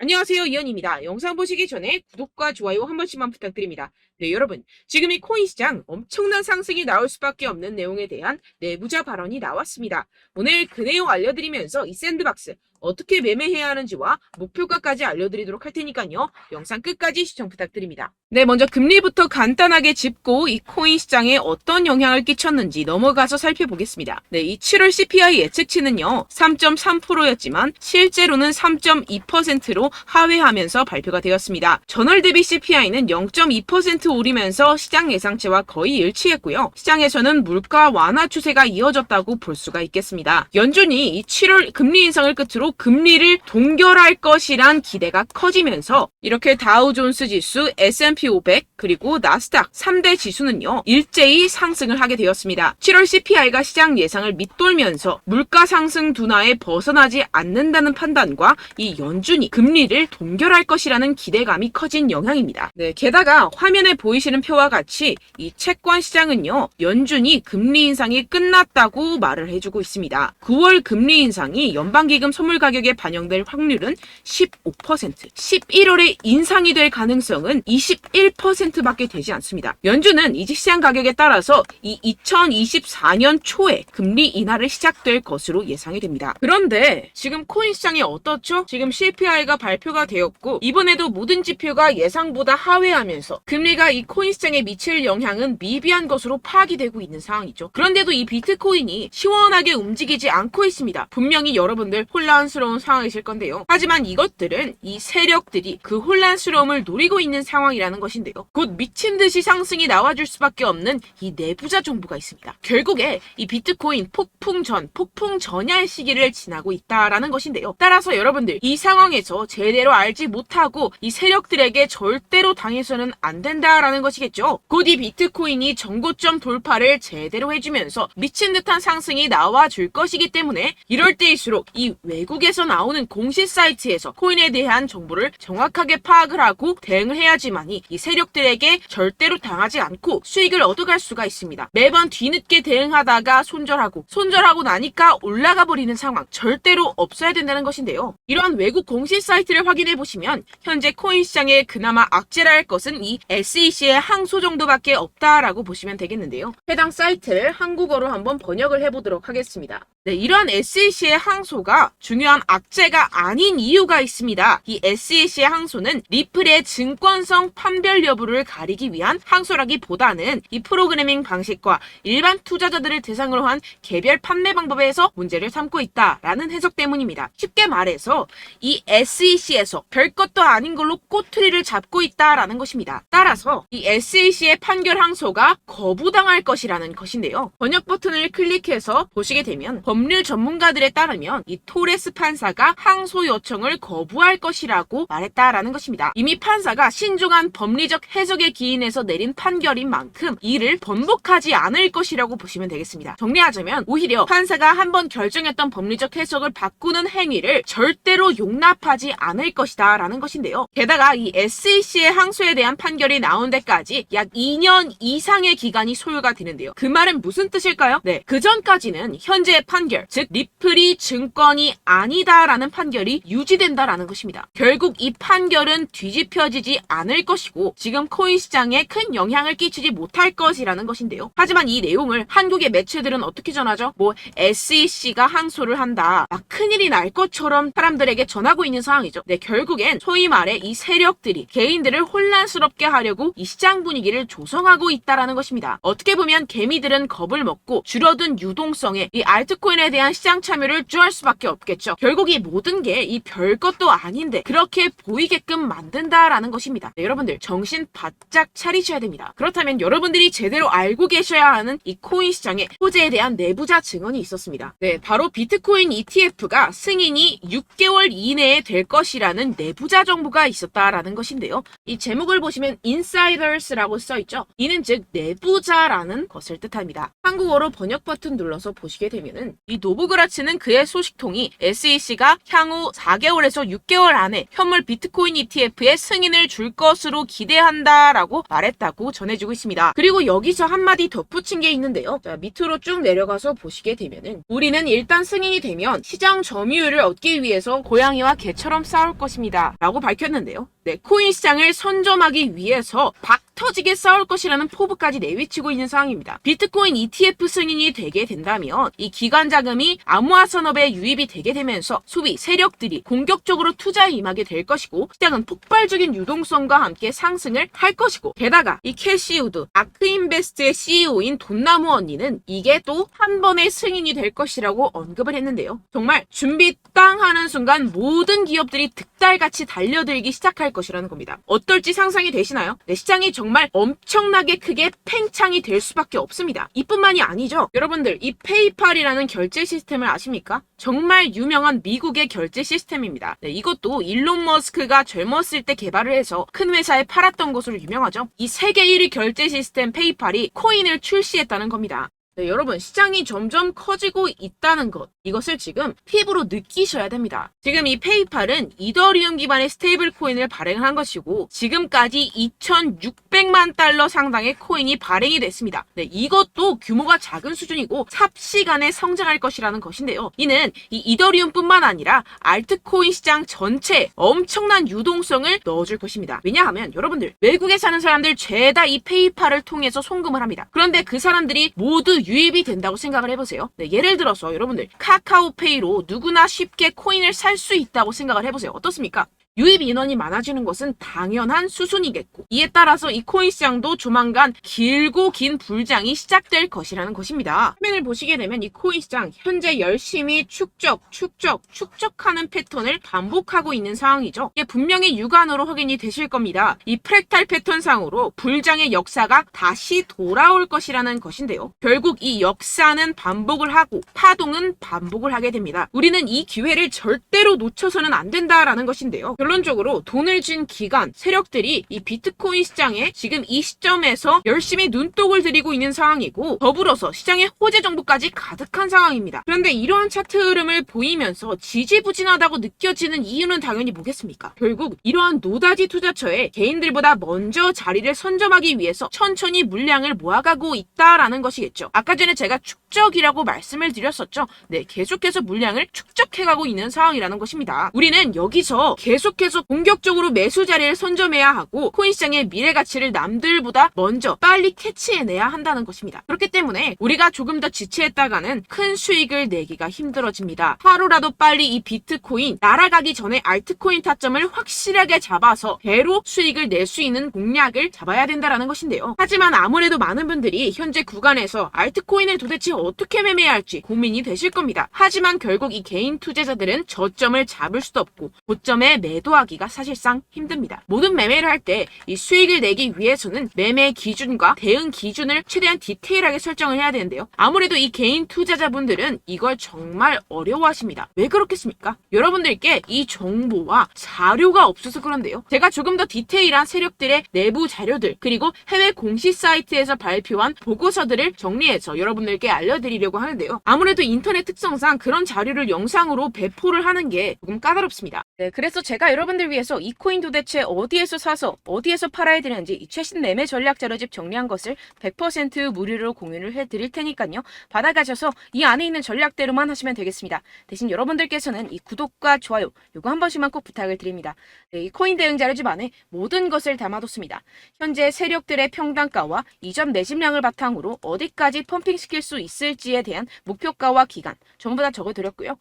안녕하세요, 이현입니다. 영상 보시기 전에 구독과 좋아요 한 번씩만 부탁드립니다. 네, 여러분. 지금 이 코인 시장 엄청난 상승이 나올 수밖에 없는 내용에 대한 내부자 발언이 나왔습니다. 오늘 그 내용 알려드리면서 이 샌드박스 어떻게 매매해야 하는지와 목표가까지 알려드리도록 할 테니까요. 영상 끝까지 시청 부탁드립니다. 네, 먼저 금리부터 간단하게 짚고 이 코인 시장에 어떤 영향을 끼쳤는지 넘어가서 살펴보겠습니다. 네, 이 7월 CPI 예측치는요, 3.3%였지만 실제로는 3.2%로 하회하면서 발표가 되었습니다. 전월 대비 CPI는 0.2% 오르면서 시장 예상치와 거의 일치했고요. 시장에서는 물가 완화 추세가 이어졌다고 볼 수가 있겠습니다. 연준이 이 7월 금리 인상을 끝으로 금리를 동결할 것이란 기대가 커지면서 이렇게 다우존스 지수, S&P 500, 그리고 나스닥 3대 지수는요, 일제히 상승을 하게 되었습니다. 7월 CPI가 시장 예상을 밑돌면서 물가 상승 둔화에 벗어나지 않는다는 판단과 이 연준이 금리를 동결할 것이라는 기대감이 커진 영향입니다. 네, 게다가 화면에 보이시는 표와 같이 이 채권 시장은요, 연준이 금리 인상이 끝났다고 말을 해주고 있습니다. 9월 금리 인상이 연방기금 선물 가격에 반영될 확률은 15%, 11월에 인상이 될 가능성은 21%밖에 되지 않습니다. 연준은 이제 시장 가격에 따라서 이 2024년 초에 금리 인하를 시작될 것으로 예상이 됩니다. 그런데 지금 코인 시장이 어떻죠? 지금 CPI가 발표가 되었고 이번에도 모든 지표가 예상보다 하회하면서 금리가 이 코인 시장에 미칠 영향은 미비한 것으로 파악이 되고 있는 상황이죠. 그런데도 이 비트코인이 시원하게 움직이지 않고 있습니다. 분명히 여러분들 혼란스러운 상황이실 건데요. 하지만 이것들은 이 세력들이 그 혼란스러움을 노리고 있는 상황이라는 것인데요. 곧 미친 듯이 상승이 나와줄 수밖에 없는 이 내부자 정보가 있습니다. 결국에 이 비트코인 폭풍 전야의 시기를 지나고 있다라는 것인데요. 따라서 여러분들 이 상황에서 제대로 알지 못하고 이 세력들에게 절대로 당해서는 안 된다라는 것이겠죠. 곧 이 비트코인이 정고점 돌파를 제대로 해주면서 미친 듯한 상승이 나와줄 것이기 때문에 이럴 때일수록 이 외국에서 나오는 공시 사이트에서 코인에 대한 정보를 정확하게 파악을 하고 대응을 해야지만이 이 세력들에게 절대로 당하지 않고 수익을 얻어갈 수가 있습니다. 매번 뒤늦게 대응하다가 손절하고 나니까 올라가 버리는 상황 절대로 없어야 된다는 것인데요. 이러한 외국 공시 사이트를 확인해 보시면 현재 코인 시장에 그나마 악재라 할 것은 이 SEC의 항소 정도밖에 없다라고 보시면 되겠는데요. 해당 사이트를 한국어로 한번 번역을 해보도록 하겠습니다. 네, 이러한 SEC의 항소가 중요한 악재가 아닌 이유가 있습니다. 이 SEC의 항소는 리플의 증권성 판별 여부를 가리기 위한 항소라기보다는 이 프로그래밍 방식과 일반 투자자들을 대상으로 한 개별 판매 방법에서 문제를 삼고 있다라는 해석 때문입니다. 쉽게 말해서 이 SEC에서 별것도 아닌 걸로 꼬투리를 잡고 있다라는 것입니다. 따라서 이 SEC의 판결 항소가 거부당할 것이라는 것인데요. 번역 버튼을 클릭해서 보시게 되면 법률 전문가들에 따르면 이 토레스 판사가 항소 요청을 거부할 것이라고 말했다라는 것입니다. 이미 판사가 신중한 법리적 해석에 기인해서 내린 판결인 만큼 이를 번복하지 않을 것이라고 보시면 되겠습니다. 정리하자면 오히려 판사가 한번 결정했던 법리적 해석을 바꾸는 행위를 절대로 용납하지 않을 것이다 라는 것인데요. 게다가 이 SEC의 항소에 대한 판결이 나온 데까지 약 2년 이상의 기간이 소요가 되는데요. 그 말은 무슨 뜻일까요? 네, 그 전까지는 현재의 판결, 즉 리플이 증권이 아니다라는 판결이 유지된다라는 것입니다. 결국 이 판결은 뒤집혀지지 않을 것이고 지금 코인 시장에 큰 영향을 끼치지 못할 것이라는 것인데요. 하지만 이 내용을 한국의 매체들은 어떻게 전하죠? SEC가 항소를 한다. 큰일이 날 것처럼 사람들에게 전하고 있는 상황이죠. 네, 결국엔 소위 말해 이 세력들이 개인들을 혼란스럽게 하려고 이 시장 분위기를 조성하고 있다라는 것입니다. 어떻게 보면 개미들은 겁을 먹고 줄어든 유동성에 이 알트코인에 대한 시장 참여를 쭈할 수밖에 없겠죠. 결국 이 모든 게 이 별것도 아닌데 그렇게 보이게끔 만든다라는 것입니다. 네, 여러분들 정신 바짝 차리셔야 됩니다. 그렇다면 여러분들이 제대로 알고 계셔야 하는 이 코인 시장의 호재에 대한 내부자 증언이 있었습니다. 네, 바로 비트코인 ETF가 승인이 6개월 이내에 될 것이라는 내부자 정보가 있었다라는 것인데요. 이 제목을 보시면 insiders라고 써있죠. 이는 즉 내부자라는 것을 뜻합니다. 한국어로 번역 버튼 눌러서 보시게 되면은 이 노브그라츠는 그의 소식통이 SEC가 향후 4개월에서 6개월 안에 현물 비트코인 ETF의 승인을 줄 것으로 기대한다라고 말했다고 전해지고 있습니다. 그리고 여기서 한마디 덧붙인 게 있는데요. 자, 밑으로 쭉 내려가서 보시게 되면은 우리는 일단 승인이 되면 시장 점유율을 얻기 위해서 고양이와 개처럼 싸울 것입니다. 라고 밝혔는데요. 네, 코인 시장을 선점하기 위해서 터지게 싸울 것이라는 포부까지 내비치고 있는 상황입니다. 비트코인 ETF 승인이 되게 된다면 이 기관 자금이 암호화 산업에 유입이 되게 되면서 소비 세력들이 공격적으로 투자에 임하게 될 것이고 시장은 폭발적인 유동성과 함께 상승을 할 것이고 게다가 이 캐시 우드 아크인베스트의 CEO인 돈나무 언니는 이게 또 한 번의 승인이 될 것이라고 언급을 했는데요. 정말 준비 땅 하는 순간 모든 기업들이 득달같이 달려들기 시작할 것이라는 겁니다. 어떨지 상상이 되시나요? 네, 시장이 정말 엄청나게 크게 팽창이 될 수밖에 없습니다. 이뿐만이 아니죠. 여러분들 이 페이팔이라는 결제 시스템을 아십니까? 정말 유명한 미국의 결제 시스템입니다. 네, 이것도 일론 머스크가 젊었을 때 개발을 해서 큰 회사에 팔았던 것으로 유명하죠. 이 세계 1위 결제 시스템 페이팔이 코인을 출시했다는 겁니다. 네, 여러분 시장이 점점 커지고 있다는 것 이것을 지금 피부로 느끼셔야 됩니다. 지금 이 페이팔은 이더리움 기반의 스테이블 코인을 발행한 것이고 지금까지 2,600만 달러 상당의 코인이 발행이 됐습니다. 네, 이것도 규모가 작은 수준이고 삽시간에 성장할 것이라는 것인데요. 이는 이 이더리움뿐만 아니라 알트코인 시장 전체에 엄청난 유동성을 넣어줄 것입니다. 왜냐하면 여러분들 외국에 사는 사람들 죄다 이 페이팔을 통해서 송금을 합니다. 그런데 그 사람들이 모두 유입이 된다고 생각을 해보세요. 네, 예를 들어서 여러분들 카카오페이로 누구나 쉽게 코인을 살 수 있다고 생각을 해보세요. 어떻습니까? 유입 인원이 많아지는 것은 당연한 수순이겠고 이에 따라서 이 코인 시장도 조만간 길고 긴 불장이 시작될 것이라는 것입니다. 화면을 보시게 되면 이 코인 시장 현재 열심히 축적하는 패턴을 반복하고 있는 상황이죠. 이게 분명히 육안으로 확인이 되실 겁니다. 이 프랙탈 패턴상으로 불장의 역사가 다시 돌아올 것이라는 것인데요. 결국 이 역사는 반복을 하고 파동은 반복을 하게 됩니다. 우리는 이 기회를 절대로 놓쳐서는 안 된다라는 것인데요. 결론적으로 돈을 쥔 기관, 세력들이 이 비트코인 시장에 지금 이 시점에서 열심히 눈독을 들이고 있는 상황이고 더불어서 시장에 호재 정보까지 가득한 상황입니다. 그런데 이러한 차트 흐름을 보이면서 지지부진하다고 느껴지는 이유는 당연히 뭐겠습니까? 결국 이러한 노다지 투자처에 개인들보다 먼저 자리를 선점하기 위해서 천천히 물량을 모아가고 있다라는 것이겠죠. 아까 전에 제가 축적이라고 말씀을 드렸었죠. 네, 계속해서 물량을 축적해가고 있는 상황이라는 것입니다. 우리는 여기서 계속해서 공격적으로 매수 자리를 선점해야 하고 코인 시장의 미래 가치를 남들보다 먼저 빨리 캐치해내야 한다는 것입니다. 그렇기 때문에 우리가 조금 더 지체했다가는 큰 수익을 내기가 힘들어집니다. 하루라도 빨리 이 비트코인 날아가기 전에 알트코인 타점을 확실하게 잡아서 배로 수익을 낼 수 있는 공략을 잡아야 된다는 것인데요. 하지만 아무래도 많은 분들이 현재 구간에서 알트코인을 도대체 어떻게 매매해야 할지 고민이 되실 겁니다. 하지만 결국 이 개인 투자자들은 저점을 잡을 수도 없고 고점에 매도하기가 사실상 힘듭니다. 모든 매매를 할 때 이 수익을 내기 위해서는 매매 기준과 대응 기준을 최대한 디테일하게 설정을 해야 되는데요. 아무래도 이 개인 투자자분들은 이걸 정말 어려워하십니다. 왜 그렇겠습니까? 여러분들께 이 정보와 자료가 없어서 그런데요. 제가 조금 더 디테일한 세력들의 내부 자료들 그리고 해외 공시 사이트에서 발표한 보고서들을 정리해서 여러분들께 알려드리려고 하는데요. 아무래도 인터넷 특성상 그런 자료를 영상으로 배포를 하는 게 조금 까다롭습니다. 네, 그래서 제가 여러분들 위해서 이 코인 도대체 어디에서 사서 어디에서 팔아야 되는지 이 최신 매매 전략 자료집 정리한 것을 100% 무료로 공유를 해드릴 테니까요. 받아가셔서 이 안에 있는 전략대로만 하시면 되겠습니다. 대신 여러분들께서는 이 구독과 좋아요 요거 한 번씩만 꼭 부탁을 드립니다. 네, 이 코인 대응 자료집 안에 모든 것을 담아뒀습니다. 현재 세력들의 평단가와 이전 매집량을 바탕으로 어디까지 펌핑시킬 수 있을지에 대한 목표가와 기간 전부 다 적어드렸고요.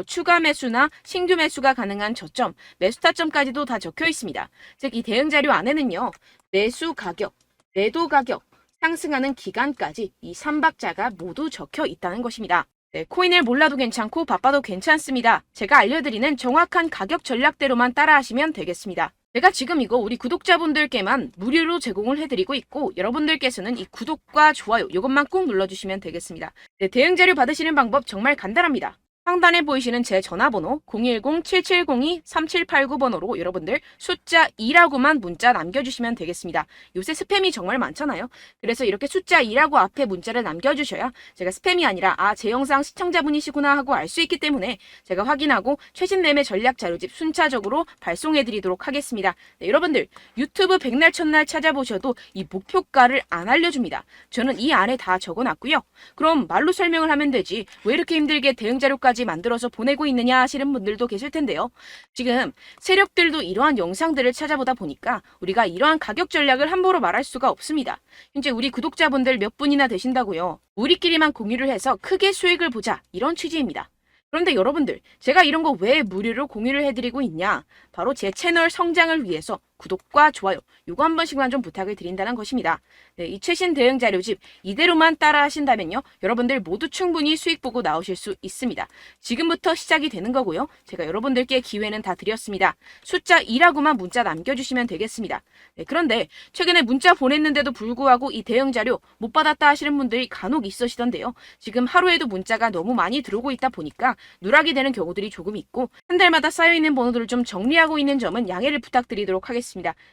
추가 매수나 신규 매수가 가능한 저점, 매수 타점까지도 다 적혀 있습니다. 즉 이 대응 자료 안에는요. 매수 가격, 매도 가격, 상승하는 기간까지 이 3박자가 모두 적혀 있다는 것입니다. 네, 코인을 몰라도 괜찮고 바빠도 괜찮습니다. 제가 알려드리는 정확한 가격 전략대로만 따라하시면 되겠습니다. 제가 지금 이거 우리 구독자분들께만 무료로 제공을 해드리고 있고 여러분들께서는 이 구독과 좋아요 이것만 꼭 눌러주시면 되겠습니다. 네, 대응 자료 받으시는 방법 정말 간단합니다. 상단에 보이시는 제 전화번호 010-7702-3789번호로 여러분들 숫자 2라고만 문자 남겨주시면 되겠습니다. 요새 스팸이 정말 많잖아요. 그래서 이렇게 숫자 2라고 앞에 문자를 남겨주셔야 제가 스팸이 아니라 제 영상 시청자분이시구나 하고 알 수 있기 때문에 제가 확인하고 최신 매매 전략 자료집 순차적으로 발송해드리도록 하겠습니다. 네, 여러분들 유튜브 백날 첫날 찾아보셔도 이 목표가를 안 알려줍니다. 저는 이 안에 다 적어놨고요. 그럼 말로 설명을 하면 되지 왜 이렇게 힘들게 대응 자료까지 만들어서 보내고 있느냐 하시는 분들도 계실 텐데요. 지금 세력들도 이러한 영상들을 찾아보다 보니까 우리가 이러한 가격 전략을 함부로 말할 수가 없습니다. 현재 우리 구독자분들 몇 분이나 되신다고요. 우리끼리만 공유를 해서 크게 수익을 보자 이런 취지입니다. 그런데 여러분들 제가 이런 거 왜 무료로 공유를 해드리고 있냐? 바로 제 채널 성장을 위해서 구독과 좋아요 요거 한 번씩만 좀 부탁을 드린다는 것입니다. 네, 이 최신 대응 자료집 이대로만 따라 하신다면요. 여러분들 모두 충분히 수익 보고 나오실 수 있습니다. 지금부터 시작이 되는 거고요. 제가 여러분들께 기회는 다 드렸습니다. 숫자 2라고만 문자 남겨주시면 되겠습니다. 네, 그런데 최근에 문자 보냈는데도 불구하고 이 대응 자료 못 받았다 하시는 분들이 간혹 있으시던데요. 지금 하루에도 문자가 너무 많이 들어오고 있다 보니까 누락이 되는 경우들이 조금 있고 한 달마다 쌓여있는 번호들을 좀 정리하고 있는 점은 양해를 부탁드리도록 하겠습니다.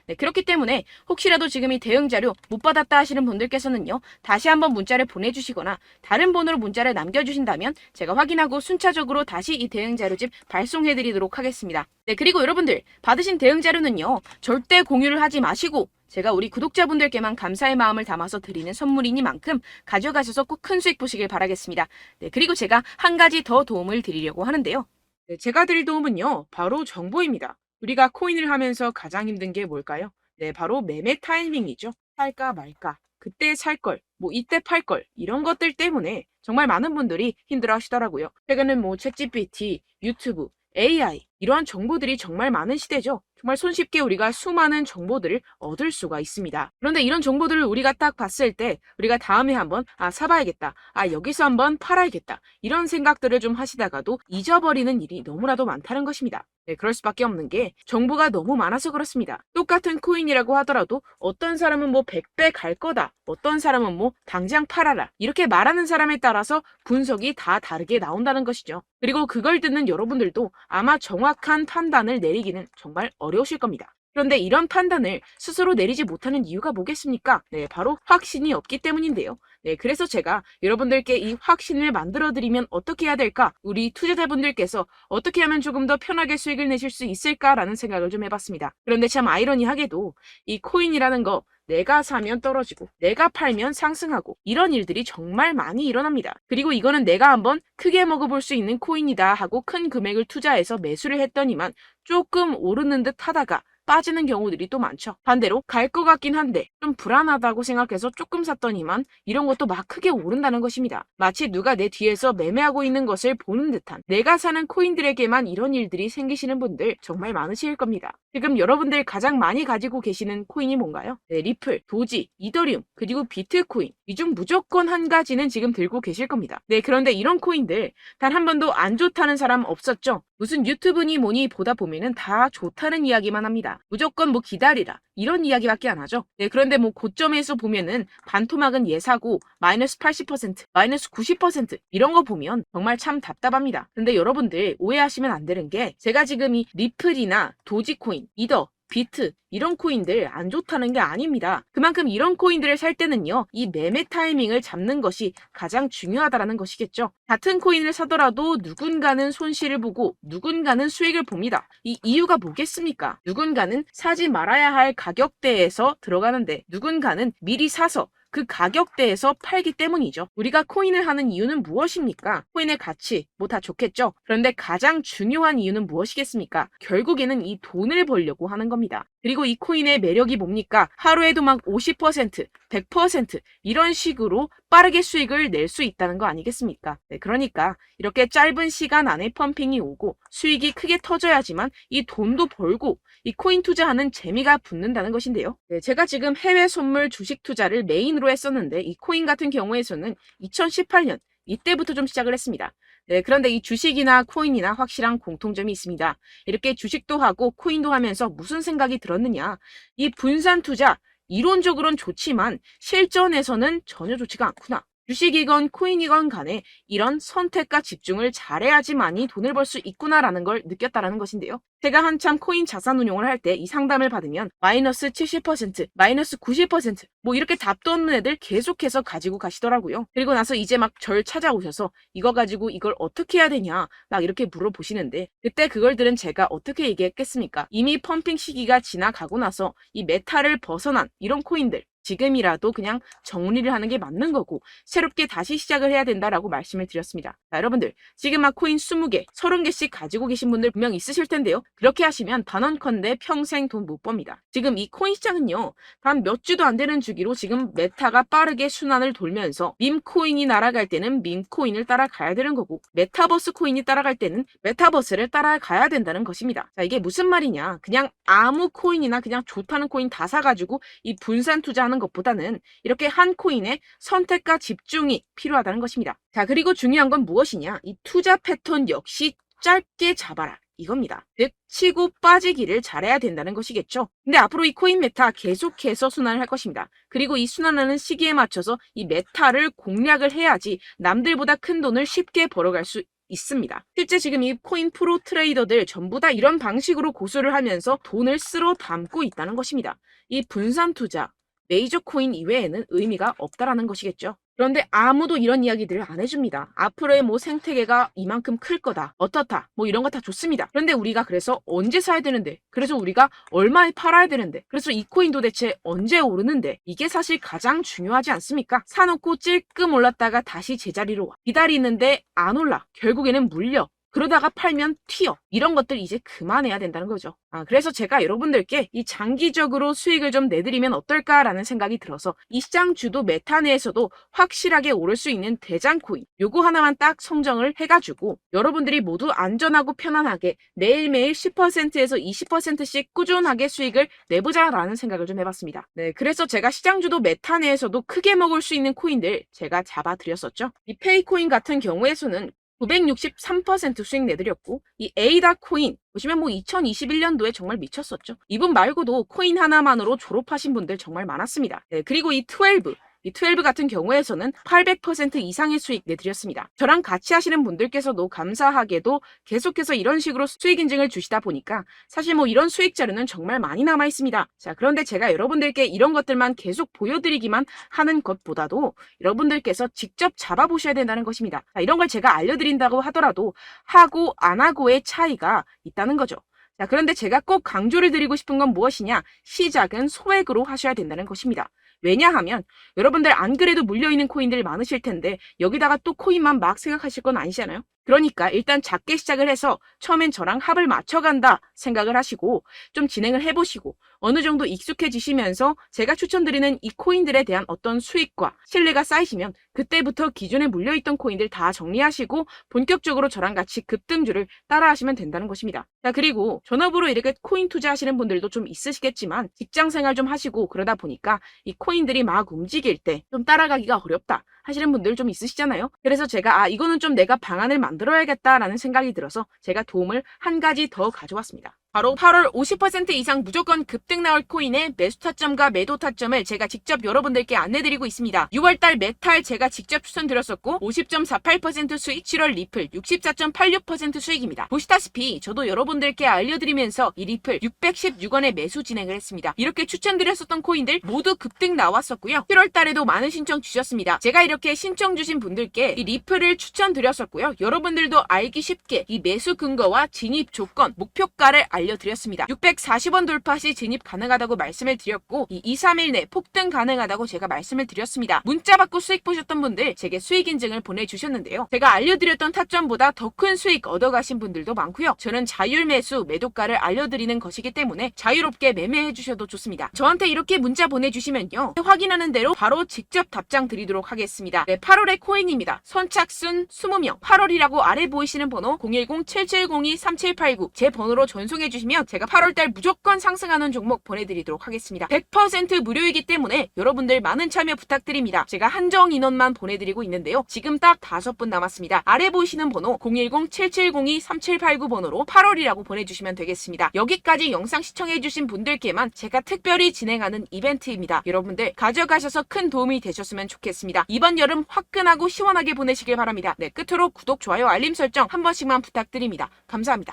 네, 그렇기 때문에 혹시라도 지금 이 대응 자료 못 받았다 하시는 분들께서는요. 다시 한번 문자를 보내주시거나 다른 번호로 문자를 남겨주신다면 제가 확인하고 순차적으로 다시 이 대응 자료집 발송해드리도록 하겠습니다. 네, 그리고 여러분들 받으신 대응 자료는요. 절대 공유를 하지 마시고 제가 우리 구독자분들께만 감사의 마음을 담아서 드리는 선물이니만큼 가져가셔서 꼭 큰 수익 보시길 바라겠습니다. 네, 그리고 제가 한 가지 더 도움을 드리려고 하는데요. 네, 제가 드릴 도움은요, 바로 정보입니다. 우리가 코인을 하면서 가장 힘든 게 뭘까요? 네, 바로 매매 타이밍이죠. 살까 말까, 그때 살 걸, 뭐 이때 팔 걸, 이런 것들 때문에 정말 많은 분들이 힘들어 하시더라고요. 최근은 뭐 챗GPT, 유튜브, AI, 이러한 정보들이 정말 많은 시대죠. 정말 손쉽게 우리가 수많은 정보들을 얻을 수가 있습니다. 그런데 이런 정보들을 우리가 딱 봤을 때 우리가 다음에 한번 사봐야겠다. 여기서 한번 팔아야겠다. 이런 생각들을 좀 하시다가도 잊어버리는 일이 너무나도 많다는 것입니다. 네, 그럴 수밖에 없는 게 정보가 너무 많아서 그렇습니다. 똑같은 코인이라고 하더라도 어떤 사람은 뭐 100배 갈 거다. 어떤 사람은 뭐 당장 팔아라. 이렇게 말하는 사람에 따라서 분석이 다 다르게 나온다는 것이죠. 그리고 그걸 듣는 여러분들도 아마 정확한 판단을 내리기는 정말 어려우실 겁니다. 그런데 이런 판단을 스스로 내리지 못하는 이유가 뭐겠습니까? 네, 바로 확신이 없기 때문인데요. 네, 그래서 제가 여러분들께 이 확신을 만들어드리면 어떻게 해야 될까? 우리 투자자분들께서 어떻게 하면 조금 더 편하게 수익을 내실 수 있을까라는 생각을 좀 해봤습니다. 그런데 참 아이러니하게도 이 코인이라는 거 내가 사면 떨어지고 내가 팔면 상승하고 이런 일들이 정말 많이 일어납니다. 그리고 이거는 내가 한번 크게 먹어볼 수 있는 코인이다 하고 큰 금액을 투자해서 매수를 했더니만 조금 오르는 듯 하다가 빠지는 경우들이 또 많죠. 반대로 갈 것 같긴 한데 좀 불안하다고 생각해서 조금 샀더니만 이런 것도 막 크게 오른다는 것입니다. 마치 누가 내 뒤에서 매매하고 있는 것을 보는 듯한 내가 사는 코인들에게만 이런 일들이 생기시는 분들 정말 많으실 겁니다. 지금 여러분들 가장 많이 가지고 계시는 코인이 뭔가요? 네, 리플, 도지, 이더리움, 그리고 비트코인. 이 중 무조건 한 가지는 지금 들고 계실 겁니다. 네, 그런데 이런 코인들 단 한 번도 안 좋다는 사람 없었죠? 무슨 유튜브니 뭐니 보다 보면은 다 좋다는 이야기만 합니다. 무조건 뭐 기다리라 이런 이야기밖에 안 하죠. 네, 그런데 뭐 고점에서 보면은 반토막은 예사고 마이너스 80%, 마이너스 90% 이런 거 보면 정말 참 답답합니다. 근데 여러분들 오해하시면 안 되는 게 제가 지금 이 리플이나 도지코인, 이더, 비트 이런 코인들 안 좋다는 게 아닙니다. 그만큼 이런 코인들을 살 때는요. 이 매매 타이밍을 잡는 것이 가장 중요하다는 것이겠죠. 같은 코인을 사더라도 누군가는 손실을 보고 누군가는 수익을 봅니다. 이 이유가 뭐겠습니까? 누군가는 사지 말아야 할 가격대에서 들어가는데 누군가는 미리 사서 그 가격대에서 팔기 때문이죠. 우리가 코인을 하는 이유는 무엇입니까? 코인의 가치, 뭐 다 좋겠죠? 그런데 가장 중요한 이유는 무엇이겠습니까? 결국에는 이 돈을 벌려고 하는 겁니다. 그리고 이 코인의 매력이 뭡니까? 하루에도 막 50%, 100% 이런 식으로 빠르게 수익을 낼 수 있다는 거 아니겠습니까? 네, 그러니까 이렇게 짧은 시간 안에 펌핑이 오고 수익이 크게 터져야지만 이 돈도 벌고 이 코인 투자하는 재미가 붙는다는 것인데요. 네, 제가 지금 해외 선물 주식 투자를 메인으로 했었는데 이 코인 같은 경우에서는 2018년 이때부터 좀 시작을 했습니다. 네, 그런데 이 주식이나 코인이나 확실한 공통점이 있습니다. 이렇게 주식도 하고 코인도 하면서 무슨 생각이 들었느냐? 이 분산 투자 이론적으로는 좋지만 실전에서는 전혀 좋지가 않구나. 주식이건 코인이건 간에 이런 선택과 집중을 잘해야지만이 돈을 벌 수 있구나라는 걸 느꼈다라는 것인데요. 제가 한참 코인 자산 운용을 할 때 이 상담을 받으면 마이너스 70%, 마이너스 90%, 뭐 이렇게 답도 없는 애들 계속해서 가지고 가시더라고요. 그리고 나서 이제 막 절 찾아오셔서 이거 가지고 이걸 어떻게 해야 되냐 막 이렇게 물어보시는데 그때 그걸 들은 제가 어떻게 얘기했겠습니까? 이미 펌핑 시기가 지나가고 나서 이 메타를 벗어난 이런 코인들 지금이라도 그냥 정리를 하는 게 맞는 거고 새롭게 다시 시작을 해야 된다라고 말씀을 드렸습니다. 자, 여러분들 지금 막 코인 20개, 30개씩 가지고 계신 분들 분명 있으실 텐데요. 그렇게 하시면 단언컨대 평생 돈 못 법니다. 지금 이 코인 시장은요. 단 몇 주도 안 되는 주기로 지금 메타가 빠르게 순환을 돌면서 밈코인이 날아갈 때는 밈코인을 따라가야 되는 거고 메타버스 코인이 따라갈 때는 메타버스를 따라가야 된다는 것입니다. 자, 이게 무슨 말이냐. 그냥 아무 코인이나 그냥 좋다는 코인 다 사가지고 이 분산 투자하는 것보다는 이렇게 한 코인에 선택과 집중이 필요하다는 것입니다. 자, 그리고 중요한 건 무엇이냐? 이 투자 패턴 역시 짧게 잡아라. 이겁니다. 즉 치고 빠지기를 잘해야 된다는 것이겠죠. 근데 앞으로 이 코인 메타 계속해서 순환을 할 것입니다. 그리고 이 순환하는 시기에 맞춰서 이 메타를 공략을 해야지 남들보다 큰 돈을 쉽게 벌어갈 수 있습니다. 실제 지금 이 코인 프로 트레이더들 전부 다 이런 방식으로 고수를 하면서 돈을 쓸어 담고 있다는 것입니다. 이 분산 투자, 메이저 코인 이외에는 의미가 없다라는 것이겠죠. 그런데 아무도 이런 이야기들을 안 해줍니다. 앞으로의 뭐 생태계가 이만큼 클 거다. 어떻다. 뭐 이런 거 다 좋습니다. 그런데 우리가 그래서 언제 사야 되는데? 그래서 우리가 얼마에 팔아야 되는데? 그래서 이 코인 도대체 언제 오르는데? 이게 사실 가장 중요하지 않습니까? 사놓고 찔끔 올랐다가 다시 제자리로 와. 기다리는데 안 올라. 결국에는 물려. 그러다가 팔면 튀어. 이런 것들 이제 그만해야 된다는 거죠. 그래서 제가 여러분들께 이 장기적으로 수익을 좀 내드리면 어떨까라는 생각이 들어서 이 시장 주도 메타 내에서도 확실하게 오를 수 있는 대장 코인 요거 하나만 딱 선정을 해가지고 여러분들이 모두 안전하고 편안하게 매일매일 10%에서 20%씩 꾸준하게 수익을 내보자라는 생각을 좀 해봤습니다. 네, 그래서 제가 시장 주도 메타 내에서도 크게 먹을 수 있는 코인들 제가 잡아드렸었죠. 이 페이코인 같은 경우에서는 963% 수익 내드렸고 이 에이다 코인 보시면 뭐 2021년도에 정말 미쳤었죠. 이분 말고도 코인 하나만으로 졸업하신 분들 정말 많았습니다. 네, 그리고 이 12 같은 경우에서는 800% 이상의 수익 내드렸습니다. 저랑 같이 하시는 분들께서도 감사하게도 계속해서 이런 식으로 수익 인증을 주시다 보니까 사실 뭐 이런 수익 자료는 정말 많이 남아 있습니다. 자, 그런데 제가 여러분들께 이런 것들만 계속 보여드리기만 하는 것보다도 여러분들께서 직접 잡아보셔야 된다는 것입니다. 자, 이런 걸 제가 알려드린다고 하더라도 하고 안 하고의 차이가 있다는 거죠. 자, 그런데 제가 꼭 강조를 드리고 싶은 건 무엇이냐? 시작은 소액으로 하셔야 된다는 것입니다. 왜냐하면 여러분들 안 그래도 물려있는 코인들 많으실 텐데 여기다가 또 코인만 막 생각하실 건 아니잖아요. 그러니까 일단 작게 시작을 해서 처음엔 저랑 합을 맞춰간다 생각을 하시고 좀 진행을 해보시고 어느 정도 익숙해지시면서 제가 추천드리는 이 코인들에 대한 어떤 수익과 신뢰가 쌓이시면 그때부터 기존에 물려있던 코인들 다 정리하시고 본격적으로 저랑 같이 급등주를 따라하시면 된다는 것입니다. 자, 그리고 전업으로 이렇게 코인 투자하시는 분들도 좀 있으시겠지만 직장생활 좀 하시고 그러다 보니까 이 코인들이 막 움직일 때 좀 따라가기가 어렵다 하시는 분들 좀 있으시잖아요. 그래서 제가 이거는 좀 내가 방안을 만들어야겠다라는 생각이 들어서 제가 도움을 한 가지 더 가져왔습니다. 바로 8월 50% 이상 무조건 급등 나올 코인의 매수 타점과 매도 타점을 제가 직접 여러분들께 안내드리고 있습니다. 6월달 메탈 제가 직접 추천드렸었고 50.48% 수익, 7월 리플 64.86% 수익입니다. 보시다시피 저도 여러분들께 알려드리면서 이 리플 616원에 매수 진행을 했습니다. 이렇게 추천드렸었던 코인들 모두 급등 나왔었고요. 7월달에도 많은 신청 주셨습니다. 제가 이렇게 신청 주신 분들께 이 리플을 추천드렸었고요. 여러분들도 알기 쉽게 이 매수 근거와 진입 조건, 목표가를 알려드렸습니다. 640원 돌파 시 진입 가능하다고 말씀을 드렸고 이 2, 3일 내 폭등 가능하다고 제가 말씀을 드렸습니다. 문자 받고 수익 보셨던 분들 제게 수익 인증을 보내주셨는데요. 제가 알려드렸던 타점보다 더 큰 수익 얻어가신 분들도 많고요. 저는 자율 매수 매도가를 알려드리는 것이기 때문에 자유롭게 매매해 주셔도 좋습니다. 저한테 이렇게 문자 보내주시면요. 확인하는 대로 바로 직접 답장 드리도록 하겠습니다. 네, 8월의 코인입니다. 선착순 20명 8월이라고 아래 보이시는 번호 010-7702-3789 제 번호로 전송해 신청해주시면 제가 8월달 무조건 상승하는 종목 보내드리도록 하겠습니다. 100% 무료이기 때문에 여러분들 많은 참여 부탁드립니다. 제가 한정 인원만 보내드리고 있는데요. 지금 딱 5분 남았습니다. 아래 보이시는 번호 010-7702-3789 번호로 8월이라고 보내주시면 되겠습니다. 여기까지 영상 시청해주신 분들께만 제가 특별히 진행하는 이벤트입니다. 여러분들 가져가셔서 큰 도움이 되셨으면 좋겠습니다. 이번 여름 화끈하고 시원하게 보내시길 바랍니다. 네, 끝으로 구독, 좋아요, 알림 설정 한 번씩만 부탁드립니다. 감사합니다.